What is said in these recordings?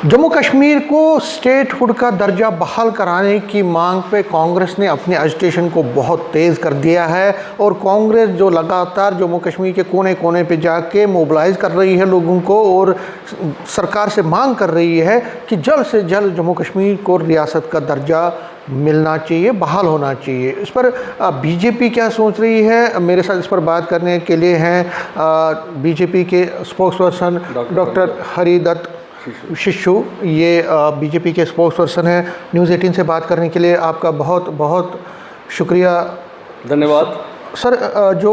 जम्मू कश्मीर को स्टेटहुड का दर्जा बहाल कराने की मांग पे कांग्रेस ने अपने एजिटेशन को बहुत तेज़ कर दिया है और कांग्रेस जो लगातार जम्मू कश्मीर के कोने कोने पे जाके मोबिलाइज कर रही है लोगों को और सरकार से मांग कर रही है कि जल्द से जल्द जम्मू कश्मीर को रियासत का दर्जा मिलना चाहिए, बहाल होना चाहिए। इस पर बीजेपी क्या सोच रही है, मेरे साथ इस पर बात करने के लिए हैं बीजेपी के स्पोक्स पर्सन डॉक्टर हरिदत्त शिशु। ये बीजेपी के स्पोक्स पर्सन है। न्यूज़ 18 से बात करने के लिए आपका बहुत बहुत शुक्रिया, धन्यवाद। सर, जो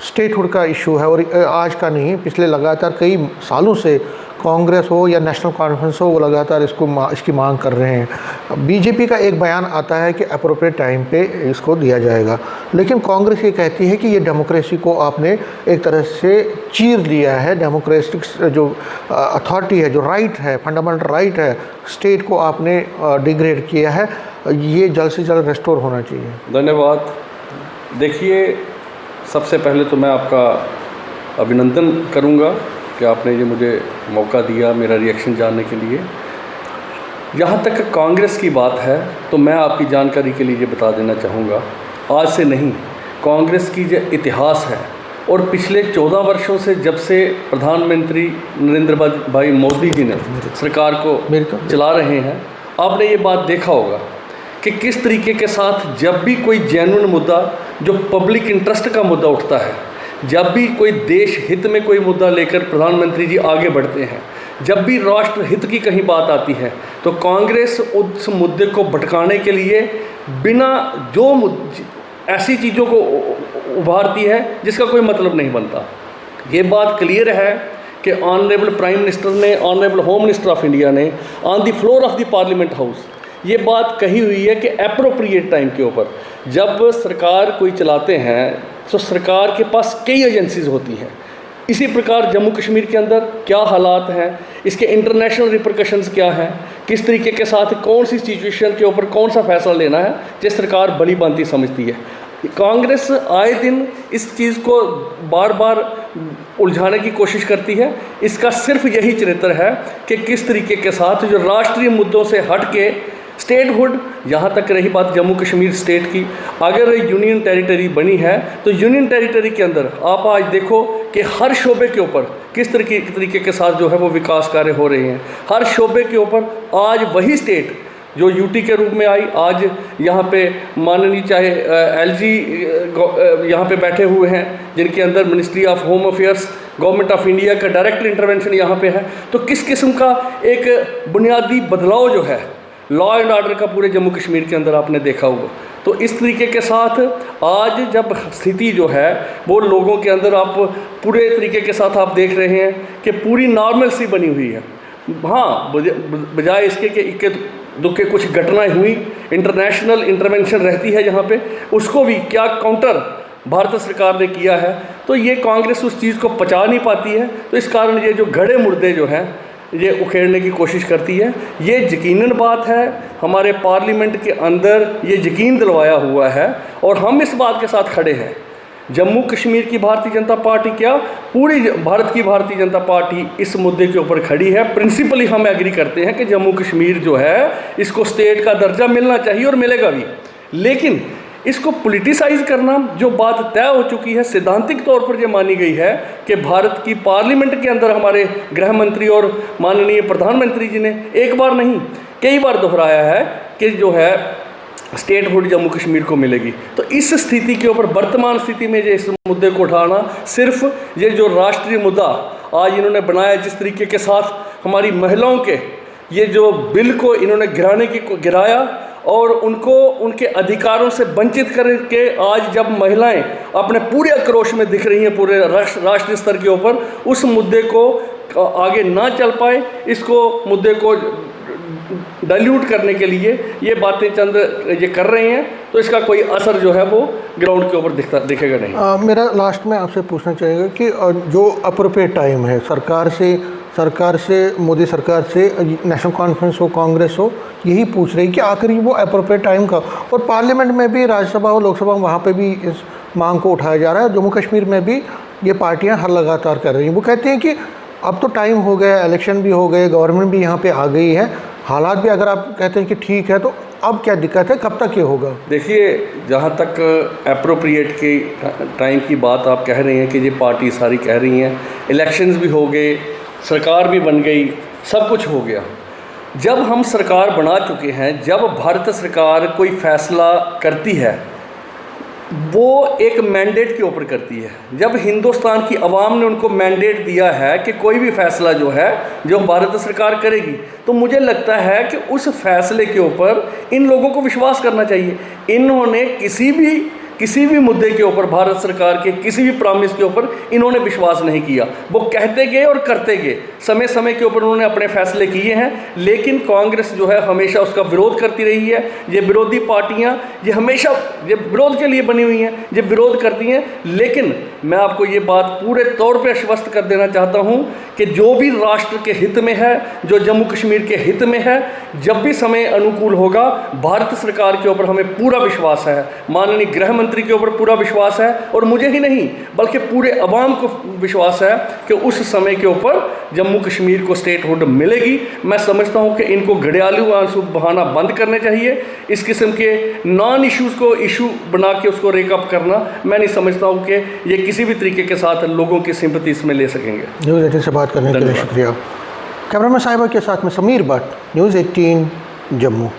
स्टेटहुड का इशू है और आज का नहीं, पिछले लगातार कई सालों से कांग्रेस हो या नेशनल कॉन्फ्रेंस हो, वो लगातार इसकी मांग कर रहे हैं। बीजेपी का एक बयान आता है कि अप्रोप्रिएट टाइम पे इसको दिया जाएगा, लेकिन कांग्रेस ये कहती है कि ये डेमोक्रेसी को आपने एक तरह से चीर लिया है। डेमोक्रेटिक जो अथॉरिटी है, जो राइट है, फंडामेंटल राइट है, स्टेट को आपने डिग्रेड किया है। ये जल्द से जल्द रेस्टोर होना चाहिए। धन्यवाद। देखिए, सबसे पहले तो मैं आपका अभिनंदन करूंगा कि आपने ये मुझे मौका दिया मेरा रिएक्शन जानने के लिए। जहाँ तक कांग्रेस की बात है तो मैं आपकी जानकारी के लिए ये बता देना चाहूँगा, आज से नहीं, कांग्रेस की जो इतिहास है और पिछले 14 वर्षों से जब से प्रधानमंत्री नरेंद्र भाई मोदी जी ने सरकार को चला रहे हैं, आपने ये बात देखा होगा कि किस तरीके के साथ जब भी कोई जेन्युइन मुद्दा जो पब्लिक इंटरेस्ट का मुद्दा उठता है, जब भी कोई देश हित में कोई मुद्दा लेकर प्रधानमंत्री जी आगे बढ़ते हैं, जब भी राष्ट्र हित की कहीं बात आती है, तो कांग्रेस उस मुद्दे को भटकाने के लिए बिना जो ऐसी चीज़ों को उभारती है जिसका कोई मतलब नहीं बनता। ये बात क्लियर है कि ऑनरेबल प्राइम मिनिस्टर ने, honourable home minister of India ने on the floor of the parliament house ये बात कही हुई है कि एप्रोप्रिएट टाइम के ऊपर जब सरकार कोई चलाते हैं तो सरकार के पास कई एजेंसीज होती हैं। इसी प्रकार जम्मू कश्मीर के अंदर क्या हालात हैं, इसके इंटरनेशनल रिपरकशंस क्या हैं, किस तरीके के साथ कौन सी सिचुएशन के ऊपर कौन सा फैसला लेना है, ये सरकार भली भांति समझती है। कांग्रेस आए दिन इस चीज़ को बार बार उलझाने की कोशिश करती है। इसका सिर्फ यही चरित्र है कि किस तरीके के साथ जो राष्ट्रीय मुद्दों से हट के स्टेटहुड, यहाँ तक रही बात जम्मू कश्मीर स्टेट की, अगर यूनियन टेरिटरी बनी है तो यूनियन टेरिटरी के अंदर आप आज देखो कि हर शोबे के ऊपर किस तरीके के साथ जो है वो विकास कार्य हो रहे हैं। हर शोबे के ऊपर आज वही स्टेट जो यूटी के रूप में आई, आज यहाँ पे माननीय चाहे एलजी यहाँ पे बैठे हुए हैं जिनके अंदर ministry of home affairs, government of India का डायरेक्ट इंटरवेंशन यहाँ पे है। तो किस किस्म का एक बुनियादी बदलाव जो है लॉ एंड ऑर्डर का पूरे जम्मू कश्मीर के अंदर आपने देखा होगा। तो इस तरीके के साथ आज जब स्थिति जो है वो लोगों के अंदर आप पूरे तरीके के साथ आप देख रहे हैं कि पूरी नॉर्मल सी बनी हुई है। हाँ, बजाय इसके कि इक्के दुक्के कुछ घटनाएं हुई, इंटरनेशनल इंटरवेंशन रहती है जहाँ पे, उसको भी क्या काउंटर भारत सरकार ने किया है, तो ये कांग्रेस उस चीज़ को पचा नहीं पाती है। तो इस कारण ये जो घड़े मुर्दे जो हैं ये उखेड़ने की कोशिश करती है। ये यकीनन बात है, हमारे पार्लियामेंट के अंदर ये यकीन दिलवाया हुआ है और हम इस बात के साथ खड़े हैं। जम्मू कश्मीर की भारतीय जनता पार्टी क्या, पूरी भारत की भारतीय जनता पार्टी इस मुद्दे के ऊपर खड़ी है। प्रिंसिपली हम एग्री करते हैं कि जम्मू कश्मीर जो है इसको स्टेट का दर्जा मिलना चाहिए और मिलेगा भी, लेकिन इसको पॉलिटिसाइज करना जो बात तय हो चुकी है, सैद्धांतिक तौर पर ये मानी गई है कि भारत की पार्लियामेंट के अंदर हमारे गृह मंत्री और माननीय प्रधानमंत्री जी ने एक बार नहीं कई बार दोहराया है कि जो है स्टेटहुड जम्मू कश्मीर को मिलेगी। तो इस स्थिति के ऊपर वर्तमान स्थिति में इस मुद्दे को उठाना, सिर्फ ये जो राष्ट्रीय मुद्दा आज इन्होंने बनाया, जिस तरीके के साथ हमारी महिलाओं के ये जो बिल को इन्होंने गिराया और उनको उनके अधिकारों से वंचित करके आज जब महिलाएं अपने पूरे आक्रोश में दिख रही हैं पूरे राष्ट्रीय स्तर के ऊपर, उस मुद्दे को आगे ना चल पाए, इसको मुद्दे को डाइल्यूट करने के लिए ये बातें चंद ये कर रहे हैं, तो इसका कोई असर जो है वो ग्राउंड के ऊपर दिखेगा नहीं। मेरा लास्ट में आपसे पूछना चाहेगा कि जो अप्रोप्रिएट टाइम है सरकार से मोदी सरकार से नेशनल कॉन्फ्रेंस हो, कांग्रेस हो, यही पूछ रही कि आखिर वो अप्रोप्रिएट टाइम का, और पार्लियामेंट में भी, राज्यसभा और लोकसभा वहाँ पे भी इस मांग को उठाया जा रहा है। जम्मू कश्मीर में भी ये पार्टियाँ हर लगातार कर रही हैं। वो कहती हैं कि अब तो टाइम हो गया, इलेक्शन भी हो गए, गवर्नमेंट भी यहाँ पे आ गई है, हालात भी अगर आप कहते हैं कि ठीक है, तो अब क्या दिक्कत है, कब तक ये होगा? देखिए, जहाँ तक अप्रोप्रिएट के टाइम की बात आप कह रहे हैं कि ये पार्टी सारी कह रही हैं, इलेक्शंस भी हो गए, सरकार भी बन गई, सब कुछ हो गया। जब हम सरकार बना चुके हैं, जब भारत सरकार कोई फैसला करती है वो एक मैंडेट के ऊपर करती है। जब हिंदुस्तान की आवाम ने उनको मैंडेट दिया है कि कोई भी फ़ैसला जो है जो भारत सरकार करेगी, तो मुझे लगता है कि उस फैसले के ऊपर इन लोगों को विश्वास करना चाहिए। इन्होंने किसी भी मुद्दे के ऊपर, भारत सरकार के किसी भी प्रॉमिस के ऊपर इन्होंने विश्वास नहीं किया। वो कहते गए और करते गए, समय समय के ऊपर उन्होंने अपने फैसले किए हैं, लेकिन कांग्रेस जो है हमेशा उसका विरोध करती रही है। ये विरोधी पार्टियां ये हमेशा ये विरोध के लिए बनी हुई हैं, ये विरोध करती हैं। लेकिन मैं आपको ये बात पूरे तौर पर आश्वस्त कर देना चाहता हूँ कि जो भी राष्ट्र के हित में है, जो जम्मू कश्मीर के हित में है, जब भी समय अनुकूल होगा, भारत सरकार के ऊपर हमें पूरा विश्वास है, माननीय गृह मंत्री के ऊपर पूरा विश्वास है, और मुझे ही नहीं बल्कि पूरे अवाम को विश्वास है कि उस समय के ऊपर जम्मू कश्मीर को स्टेटहुड मिलेगी। मैं समझता हूं कि इनको घड़ियालू आंसू बहाना बंद करने चाहिए। इस किस्म के नॉन इश्यूज़ को इशू बना के उसको रेकअप करना, मैं नहीं समझता हूं कि ये किसी भी तरीके के साथ लोगों की सिंपैथी इसमें ले सकेंगे। न्यूज़ 18 से बात करने के लिए शुक्रिया। कैमरामैन साहिबा के साथ में समीर भट्ट, न्यूज़ 18 जम्मू।